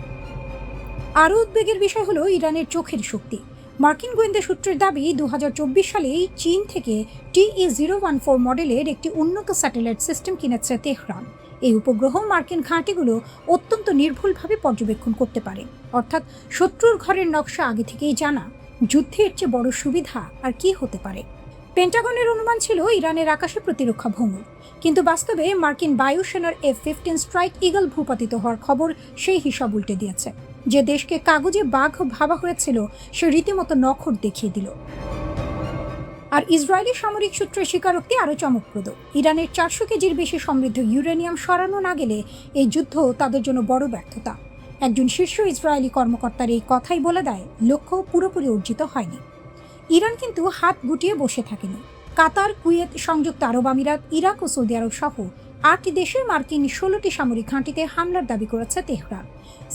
S1: আরও উদ্বেগের বিষয় হলো ইরানের চোখের শক্তি। মার্কিন গোয়েন্দা সূত্রের দাবি, 2024 সালেই চীন থেকে TE-014 মডেলের একটি উন্নত স্যাটেলাইট সিস্টেম কিনেছে তেহরান। এই উপগ্রহ মার্কিন ঘাঁটিগুলো অত্যন্ত নির্ভুলভাবে পর্যবেক্ষণ করতে পারে, অর্থাৎ শত্রুর ঘরের নকশা আগে থেকেই জানা। যুদ্ধের চেয়ে বড় সুবিধা আর কি হতে পারে? পেন্টাগনের অনুমান ছিল ইরানের আকাশে প্রতিরক্ষা ভঙ্গুর, কিন্তু বাস্তবে মার্কিন বায়ুসেনার F-15 স্ট্রাইক ইগল ভূপাতিত হওয়ার খবর সেই হিসাব উল্টে দিয়েছে। যে দেশকে কাগজে বাঘ ভাবা হয়েছিল, সে রীতিমতো নখর দেখিয়ে দিল। আর ইসরায়েলি সামরিক সূত্রের স্বীকারোক্তি আরও চমকপ্রদ। ইরানের 400 কেজির বেশি সমৃদ্ধ ইউরেনিয়াম সরানো না গেলে এই যুদ্ধ তাদের জন্য বড় ব্যর্থতা। একজন শীর্ষ ইসরায়েলি কর্মকর্তার এই কথাই বলে দেয়, লক্ষ্য পুরোপুরি অর্জিত হয়নি। ইরান কিন্তু হাত গুটিয়ে বসে থাকেনি। কাতার, কুয়েত, সংযুক্ত আরব আমিরাত, ইরাক ও সৌদি আরব সহ 8 দেশে মার্কিন 16টি সামরিক ঘাঁটিতে হামলার দাবি করেছে তেহরান।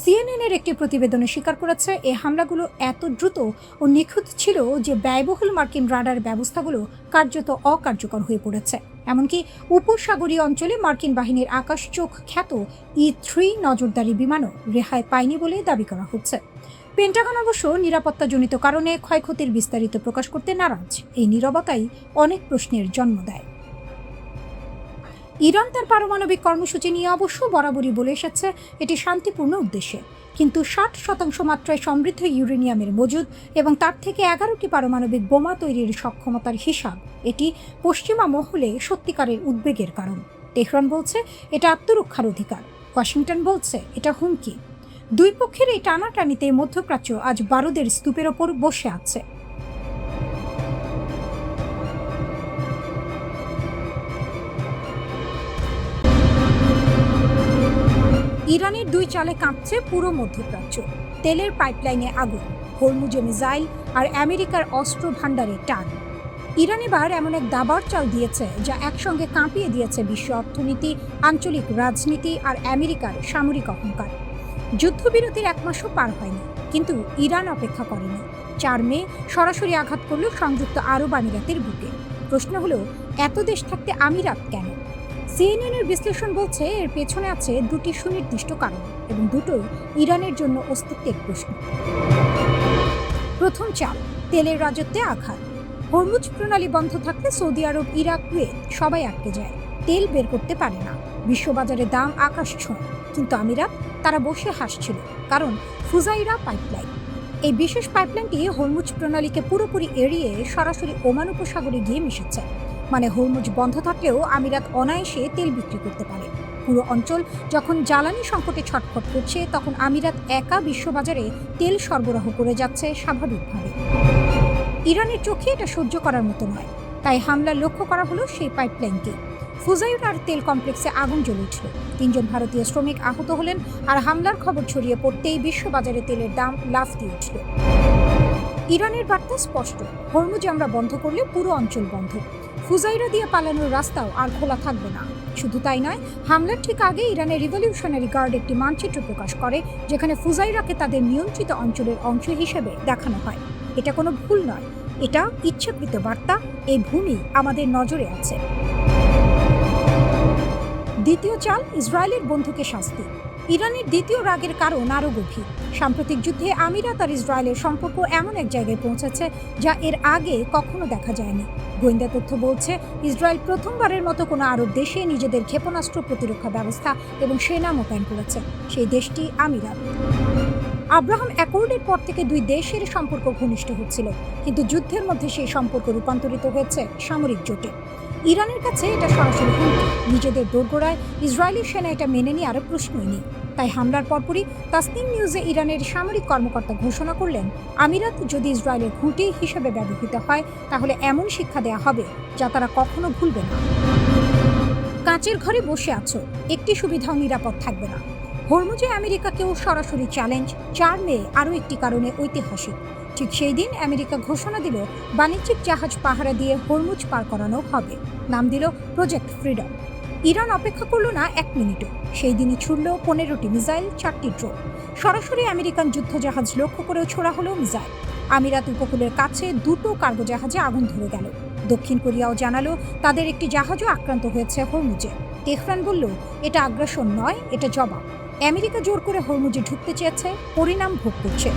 S1: CNN-এর একটি প্রতিবেদনে স্বীকার করেছে, এই হামলাগুলো এত দ্রুত ও নিখুঁত ছিল যে ব্যয়বহুল মার্কিন রাডার ব্যবস্থাগুলো কার্যত অকার্যকর হয়ে পড়েছে। এমনকি উপসাগরীয় অঞ্চলে মার্কিন বাহিনীর আকাশ চোখ খ্যাত E-3 নজরদারি বিমানও রেহাই পায়নি বলে দাবি করা হচ্ছে। পেন্টাগন অবশ্য নিরাপত্তাজনিত কারণে ক্ষয়ক্ষতির বিস্তারিত প্রকাশ করতে নারাজ। এই নীরবতাই অনেক প্রশ্নের জন্ম দেয়। ইরান তার পারমাণবিক কর্মসূচি নিয়ে অবশ্য বরাবরই বলে এসেছে এটি শান্তিপূর্ণ উদ্দেশ্যে, কিন্তু 60% মাত্রায় সমৃদ্ধ ইউরেনিয়ামের মজুদ এবং তার থেকে 11টি পারমাণবিক বোমা তৈরির সক্ষমতার হিসাব, এটি পশ্চিমা মহলে সত্যিকারের উদ্বেগের কারণ। তেহরান বলছে এটা আত্মরক্ষার অধিকার, ওয়াশিংটন বলছে এটা হুমকি। দুই পক্ষের এই টানাটানিতে মধ্যপ্রাচ্য আজ বারুদের স্তূপের ওপর বসে আছে। ইরানের দুই চালে কাঁপছে পুরো মধ্যপ্রাচ্য। তেলের পাইপলাইনে আগুন, হরমুজে মিসাইল আর আমেরিকার অস্ত্র ভাণ্ডারে টান। ইরান এবার এমন এক দাবার চাল দিয়েছে যা একসঙ্গে কাঁপিয়ে দিয়েছে বিশ্ব অর্থনীতি, আঞ্চলিক রাজনীতি আর আমেরিকার সামরিক অহংকার। যুদ্ধবিরতির 1 মাসও পার হয়নি, কিন্তু ইরান অপেক্ষা করেনি। 4 মে সরাসরি আঘাত করল সংযুক্ত আরব আমিরাতের বুকে। প্রশ্ন হলো, এত দেশ থাকতে আমিরাত কেন? CNN-এর বিশ্লেষণ বলছে এর পেছনে আছে দুটি সুনির্দিষ্ট কারণ, এবং দুটোই ইরানের জন্য অস্তিত্বের প্রশ্ন। প্রথম চাল, তেলের রাজত্বে আঘাত। হরমুজ প্রণালী বন্ধ থাকলে সৌদি আরব, ইরাক, কুয়েত সবাই আটকে যায়, তেল বের করতে পারে না। বিশ্ববাজারে দাম আকাশ ছোঁয়। কিন্তু আমিরাত, তারা বসে হাসছিল, কারণ ফুজাইরা পাইপলাইন। এই বিশেষ পাইপলাইনটি হরমুজ প্রণালীকে পুরোপুরি এড়িয়ে সরাসরি ওমান উপসাগরে গিয়ে মিশেছে। মানে হরমুজ বন্ধ থাকলেও আমিরাত অনায়াসে তেল বিক্রি করতে পারে। পুরো অঞ্চল যখন জ্বালানি সংকটে ছটফট করছে, তখন আমিরাত একা বিশ্ববাজারে তেল সরবরাহ করে যাচ্ছে স্বাভাবিকভাবে। ইরানের চোখে এটা সহ্য করার মতো নয়, তাই হামলার লক্ষ্য করা হলো সেই পাইপলাইনকে। ফুজাইরার তেল কমপ্লেক্সে আগুন জ্বলে উঠল, 3 জন ভারতীয় শ্রমিক আহত হলেন, আর হামলার খবর ছড়িয়ে পড়তেই বিশ্ববাজারে তেলের দাম লাফ দিয়ে উঠল। ইরানের বার্তা স্পষ্ট, হরমুজ আমরা বন্ধ করলে পুরো অঞ্চল বন্ধ। ফুজাইরা দিয়ে পালানোর রাস্তাও আর খোলা থাকবে না। শুধু তাই নয়, হামলার ঠিক আগে ইরানের রিভলিউশনারি গার্ড একটি মানচিত্র প্রকাশ করে, যেখানে ফুজাইরাকে তাদের নিয়ন্ত্রিত অঞ্চলের অংশ হিসেবে দেখানো হয়। এটা কোনো ভুল নয়, এটা ইচ্ছাকৃত বার্তা, এই ভূমি আমাদের নজরে আছে। দ্বিতীয় চাল, ইসরায়েলের বন্ধুকে শাস্তি। ইরানের দ্বিতীয় রাগের কারণ আরও গভীর। সাম্প্রতিক যুদ্ধে আমিরাত আর ইসরায়েলের সম্পর্ক এমন এক জায়গায় পৌঁছেছে যা এর আগে কখনো দেখা যায়নি। গোয়েন্দা তথ্য বলছে, ইসরায়েল প্রথমবারের মতো কোনো আরব দেশে নিজেদের ক্ষেপণাস্ত্র প্রতিরক্ষা ব্যবস্থা এবং সেনা মোতায়েন করেছে। সেই দেশটি আমিরাত। আব্রাহাম অ্যাকর্ডের পর থেকে দুই দেশের সম্পর্ক ঘনিষ্ঠ হচ্ছিল, কিন্তু যুদ্ধের মধ্যে সেই সম্পর্ক রূপান্তরিত হয়েছে সামরিক জোটে। ইরানের কাছে এটা সরাসরি হুমকি। নিজেদের দোরগোড়ায় ইসরায়েলি সেনা এটা মেনে নিয়ে আরও প্রশ্নই নেই। তাই হামলার পরপরই তাসনিম নিউজে ইরানের সামরিক কর্মকর্তা ঘোষণা করলেন, আমিরাত যদি ইসরায়েলের ঘুঁটি হিসেবে ব্যবহৃত হয় তাহলে এমন শিক্ষা দেয়া হবে যা তারা কখনো ভুলবে না। কাঁচের ঘরে বসে আছো, একটি সুবিধাও নিরাপদ থাকবে না। হরমুজে আমেরিকাকেও সরাসরি চ্যালেঞ্জ, 4 মে আরও একটি কারণে ঐতিহাসিক। ঠিক সেই দিন আমেরিকা ঘোষণা দিল বাণিজ্যিক জাহাজ পাহারা দিয়ে হরমুজ পার করানো হবে। নাম দিল প্রজেক্ট ফ্রিডম। ইরান অপেক্ষা করল না 1 মিনিটও। সেই দিনই ছুড়ল 15টি মিসাইল, 4টি ড্রোন। সরাসরি আমেরিকান যুদ্ধজাহাজ লক্ষ্য করেও ছোড়া হলো মিসাইল। আমিরাত উপকূলের কাছে 2টো কার্গো জাহাজে আগুন ধরে গেল। দক্ষিণ কোরিয়াও জানালো তাদের একটি জাহাজও আক্রান্ত হয়েছে হরমুজে। তেহরান বলল এটা আগ্রাসন নয়, এটা জবাব। আমেরিকা জোর করে হরমুজে ঢুকতে চেয়েছে, পরিণাম ভোগ করছে।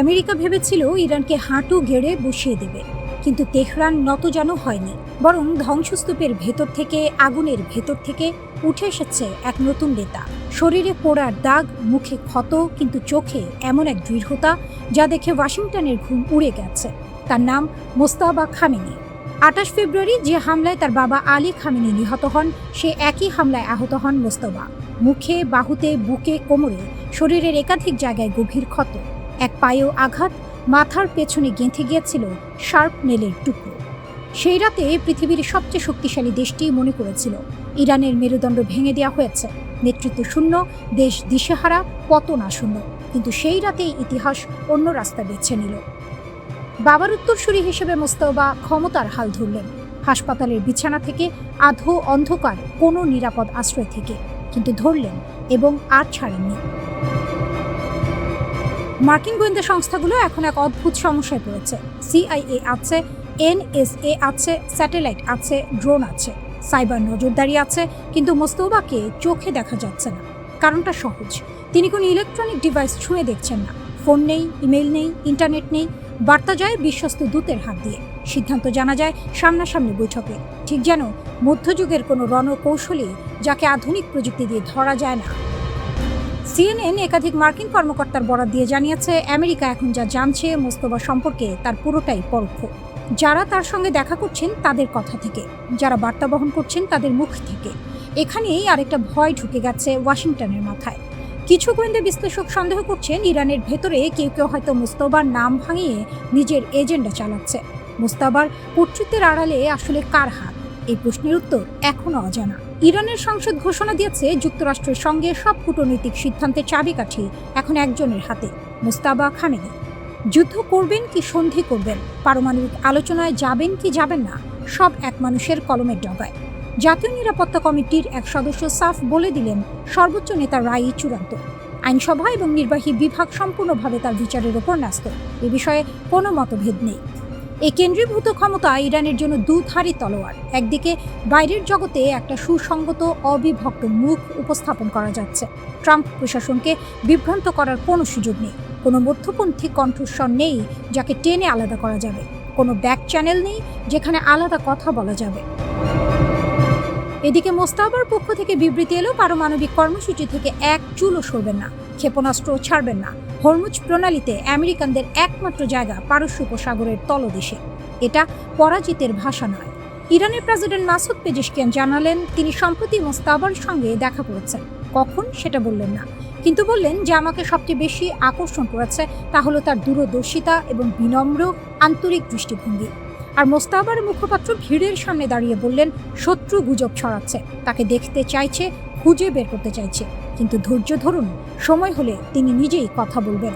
S1: আমেরিকা ভেবেছিল ইরানকে হাঁটু গেড়ে বসিয়ে দেবে, কিন্তু তেহরান নতজানু হয়নি, বরং ধ্বংসস্তূপের ভেতর থেকে, আগুনের ভেতর থেকে উঠে এসেছে এক নতুন নেতা। শরীরে পোড়ার দাগ, মুখে ক্ষত, কিন্তু চোখে এমন এক দৃঢ়তা যা দেখে ওয়াশিংটনের ঘুম উড়ে গেছে। তার নাম মোস্তাবা খামেনি। 28 ফেব্রুয়ারি যে হামলায় তার বাবা আলী খামেনি নিহত হন, সে একই হামলায় আহত হন মোস্তফা। মুখে, বাহুতে, বুকে, কোমরে, শরীরের একাধিক জায়গায় গভীর ক্ষত। এক পায়েও আঘাত, মাথার পেছনে গেঁথে গিয়েছিল শার্প নেলের টুকরো। সেই রাতে পৃথিবীর সবচেয়ে শক্তিশালী দেশটি মনে করেছিল ইরানের মেরুদণ্ড ভেঙে দেওয়া হয়েছে। নেতৃত্ব শূন্য, দেশ দিশেহারা, পতন আসন্ন। কিন্তু সেই রাতেই ইতিহাস অন্য রাস্তা বেছে নিল। বাবার উত্তরসূরি হিসেবে মোস্তফা ক্ষমতার হাল ধরলেন, হাসপাতালের বিছানা থেকে, আধো অন্ধকার কোনো নিরাপদ আশ্রয় থেকে, কিন্তু ধরলেন এবং আর ছাড়েননি। মার্কিন গোয়েন্দা সংস্থাগুলো এখন এক অদ্ভুত সমস্যায় পড়েছে। CIA আছে, NSA আছে, স্যাটেলাইট আছে, ড্রোন আছে, সাইবার নজরদারি আছে, কিন্তু মোস্তফাকে চোখে দেখা যাচ্ছে না। কারণটা সহজ, তিনি কোনো ইলেকট্রনিক ডিভাইস ছুঁয়ে দেখছেন না। ফোন নেই, ইমেল নেই, ইন্টারনেট নেই। বার্তা যায় বিশ্বস্ত দূতের হাত দিয়ে, সিদ্ধান্ত জানা যায় সামনাসামনি বৈঠকে, ঠিক যেন মধ্যযুগের কোনো রণকৌশলী যাকে আধুনিক প্রযুক্তি দিয়ে ধরা যায় না। CNN একাধিক মার্কিন কর্মকর্তার বরাত দিয়ে জানিয়েছে, আমেরিকা এখন যা জানছে মোস্তফা সম্পর্কে তার পুরোটাই পরোক্ষ। যারা তার সঙ্গে দেখা করছেন তাদের কথা থেকে, যারা বার্তা বহন করছেন তাদের মুখ থেকে। এখানেই আরেকটা ভয় ঢুকে গেছে ওয়াশিংটনের মাথায়। কিছু গোয়েন্দা বিশ্লেষক সন্দেহ করছেন ইরানের ভেতরে কেউ কেউ হয়তো মোস্তফার নাম ভাঙিয়ে নিজের এজেন্ডা চালাচ্ছে। মোস্তফার কর্তৃত্বের আড়ালে আসলে কার হাত? এই প্রশ্নের উত্তর এখনো অজানা। ইরানের সংসদ ঘোষণা দিয়েছে যুক্তরাষ্ট্রের সঙ্গে সব কূটনৈতিক সিদ্ধান্তের চাবিকাঠি এখন একজনের হাতে, মোস্তাবা খামেনি। যুদ্ধ করবেন কি সন্ধি করবেন, পারমাণবিক আলোচনায় যাবেন কি যাবেন না, সব এক মানুষের কলমের ডগায়। জাতীয় নিরাপত্তা কমিটির এক সদস্য সাফ বলে দিলেন, সর্বোচ্চ নেতার রায়ই চূড়ান্ত। আইনসভা এবং নির্বাহী বিভাগ সম্পূর্ণভাবে তার বিচারের ওপর ন্যস্ত। এ বিষয়ে কোনো মতভেদ নেই। এই কেন্দ্রীভূত ক্ষমতা ইরানের জন্য দুধারী তলোয়ার। একদিকে বাইরের জগতে একটা সুসংগত, অবিভক্ত মুখ উপস্থাপন করা যাচ্ছে। ট্রাম্প প্রশাসনকে বিভ্রান্ত করার কোনো সুযোগ নেই। কোনো মধ্যপন্থী কণ্ঠস্বর নেই যাকে টেনে আলাদা করা যাবে। কোনো ব্যাক চ্যানেল নেই যেখানে আলাদা কথা বলা যাবে। এদিকে মোস্তাবার পক্ষ থেকে বিবৃতি এলো, পারমাণবিক কর্মসূচি থেকে এক চুলও সরবেন না, ক্ষেপণাস্ত্র ছাড়বেন না। হরমুজ প্রণালীতে আমেরিকানদের একমাত্র জায়গা পারস্য উপসাগরের তলদেশে। এটা পরাজিতের ভাষা নয়। ইরানের প্রেসিডেন্ট মাসুদ পেজেশকিয়ান জানালেন, তিনি সম্প্রতি মোস্তাবার সঙ্গে দেখা করেছেন। কখন সেটা বললেন না, কিন্তু বললেন যে আমাকে সবচেয়ে বেশি আকর্ষণ করেছে তা হলো তার দূরদর্শিতা এবং বিনম্র আন্তরিক দৃষ্টিভঙ্গি। আর মোস্তাবার মুখপাত্র ভিড়ের সামনে দাঁড়িয়ে বললেন, শত্রু গুজব ছড়াচ্ছে, তাকে দেখতে চাইছে, খুঁজে বের করতে চাইছে, কিন্তু ধৈর্য ধরুন, সময় হলে তিনি নিজেই কথা বলবেন।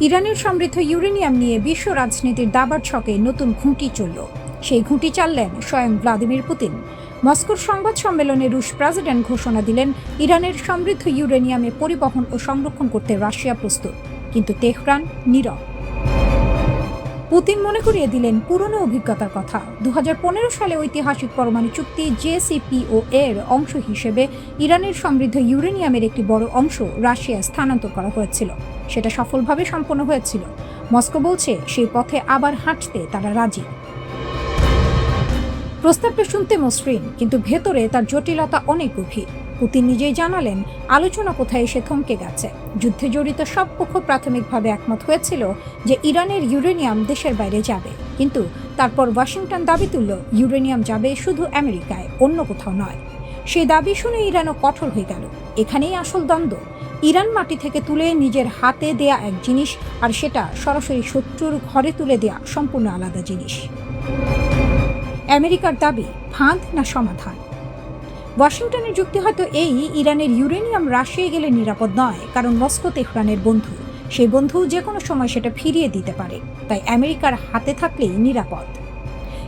S1: ইরানের সমৃদ্ধ ইউরেনিয়াম নিয়ে বিশ্ব রাজনীতির দাবার ছকে নতুন ঘুঁটি চলল। সেই ঘুঁটি চাললেন স্বয়ং ভ্লাদিমির পুতিন। মস্কোর সংবাদ সম্মেলনে রুশ প্রেসিডেন্ট ঘোষণা দিলেন, ইরানের সমৃদ্ধ ইউরেনিয়ামে পরিবহন ও সংরক্ষণ করতে রাশিয়া প্রস্তুত, কিন্তু তেহরান নীরব। পুতিন মনে করিয়ে দিলেন পুরনো অভিজ্ঞতার কথা। 2015 সালে ঐতিহাসিক পরমাণু চুক্তি JCPOA এর অংশ হিসেবে ইরানের সমৃদ্ধ ইউরেনিয়ামের একটি বড় অংশ রাশিয়া স্থানান্তর করা হয়েছিল। সেটা সফলভাবে সম্পন্ন হয়েছিল। মস্কো বলছে সেই পথে আবার হাঁটতে তারা রাজি। প্রস্তাবটা শুনতে মসৃণ, কিন্তু ভেতরে তার জটিলতা অনেক গভীর। পুতিন নিজেই জানালেন আলোচনা কোথায় এসে থমকে গেছে। যুদ্ধে জড়িত সব পক্ষ প্রাথমিকভাবে একমত হয়েছিল যে ইরানের ইউরেনিয়াম দেশের বাইরে যাবে, কিন্তু তারপর ওয়াশিংটন দাবি তুলল ইউরেনিয়াম যাবে শুধু আমেরিকায়, অন্য কোথাও নয়। সেই দাবি শুনে ইরানও কঠোর হয়ে গেল। এখানেই আসল দ্বন্দ্ব। ইরান মাটি থেকে তুলে নিজের হাতে দেয়া এক জিনিস, আর সেটা সরাসরি শত্রুর ঘরে তুলে দেয়া সম্পূর্ণ আলাদা জিনিস। আমেরিকার দাবি ফাঁদ না সমাধান? ওয়াশিংটনের যুক্তি হয়তো এই, ইরানের ইউরেনিয়াম রাশিয়ায় গেলে নিরাপদ নয়, কারণ মস্কো তেহরানের বন্ধু। সেই বন্ধু যে কোনো সময় সেটা ফিরিয়ে দিতে পারে, তাই আমেরিকার হাতে থাকলেই নিরাপদ।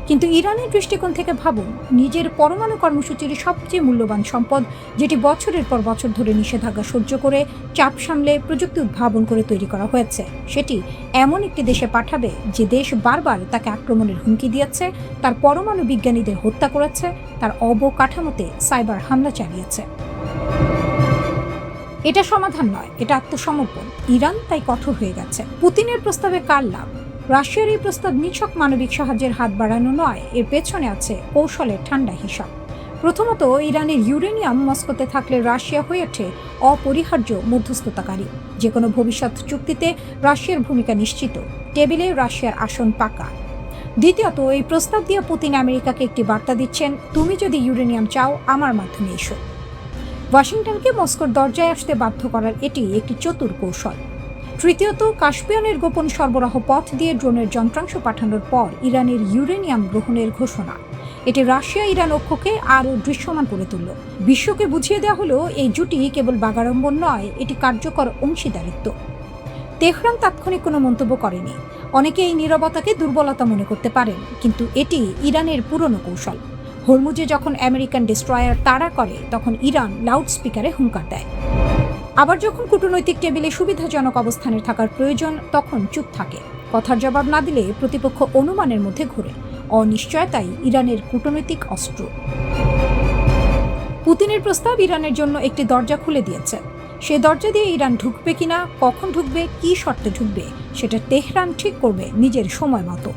S1: কিন্তু ইরানের দৃষ্টিকোণ থেকে ভাবুন, নিজের পরমাণু কর্মসূচির সবচেয়ে মূল্যবান সম্পদ, যেটি বছরের পর বছর ধরে নিষেধাজ্ঞা সহ্য করে, চাপ সামলে, প্রযুক্তি উদ্ভাবন করে তৈরি করা হয়েছে, সেটি এমন একটি দেশে পাঠাবে যে দেশ বারবার তাকে আক্রমণের হুমকি দিয়েছে, তার পরমাণু বিজ্ঞানীদের হত্যা করেছে, তার অবকাঠামোতে সাইবার হামলা চালিয়েছে। এটা সমাধান নয়, এটা আত্মসমর্পণ। ইরান তাই কঠোর হয়ে গেছে। পুতিনের প্রস্তাবে কার লাভ? রাশিয়ার এই প্রস্তাব নিছক মানবিক সাহায্যের হাত বাড়ানো নয়, এর পেছনে আছে কৌশলের ঠান্ডা হিসাব। প্রথমত, ইরানের ইউরেনিয়াম মস্কোতে থাকলে রাশিয়া হয়ে ওঠে অপরিহার্য মধ্যস্থতাকারী। যে কোনো ভবিষ্যৎ চুক্তিতে রাশিয়ার ভূমিকা নিশ্চিত, টেবিলে রাশিয়ার আসন পাকা। দ্বিতীয়ত, এই প্রস্তাব দিয়ে পুতিন আমেরিকাকে একটি বার্তা দিচ্ছেন, তুমি যদি ইউরেনিয়াম চাও আমার মাধ্যমে এসো। ওয়াশিংটনকে মস্কোর দরজায় আসতে বাধ্য করার এটি একটি চতুর কৌশল। তৃতীয়ত, কাস্পিয়ানের গোপন সরবরাহ পথ দিয়ে ড্রোনের যন্ত্রাংশ পাঠানোর পর ইরানের ইউরেনিয়াম গ্রহণের ঘোষণা। এটি রাশিয়া ইরান ঐক্যকে আরও দৃশ্যমান করে তুলল। বিশ্বকে বুঝিয়ে দেওয়া হলো এই জুটি কেবল বাগাড়ম্বর নয়, এটি কার্যকর অংশীদারিত্ব। তেহরান তাৎক্ষণিক কোনো মন্তব্য করেনি। অনেকে এই নীরবতাকে দুর্বলতা মনে করতে পারেন, কিন্তু এটি ইরানের পুরনো কৌশল। হরমুজে যখন আমেরিকান ডেস্ট্রয়ার তাড়া করে, তখন ইরান লাউডস্পিকারে হুঙ্কার দেয়। আবার যখন কূটনৈতিক টেবিলে সুবিধাজনক অবস্থানে থাকার প্রয়োজন, তখন চুপ থাকে। কথার জবাব না দিলে প্রতিপক্ষ অনুমানের মধ্যে ঘুরে। অনিশ্চয়তাই ইরানের কূটনৈতিক অস্ত্র। পুতিনের প্রস্তাব ইরানের জন্য একটি দরজা খুলে দিয়েছে। সে দরজা দিয়ে ইরান ঢুকবে কিনা, কখন ঢুকবে, কী শর্তে ঢুকবে, সেটা তেহরান ঠিক করবে নিজের সময় মতো।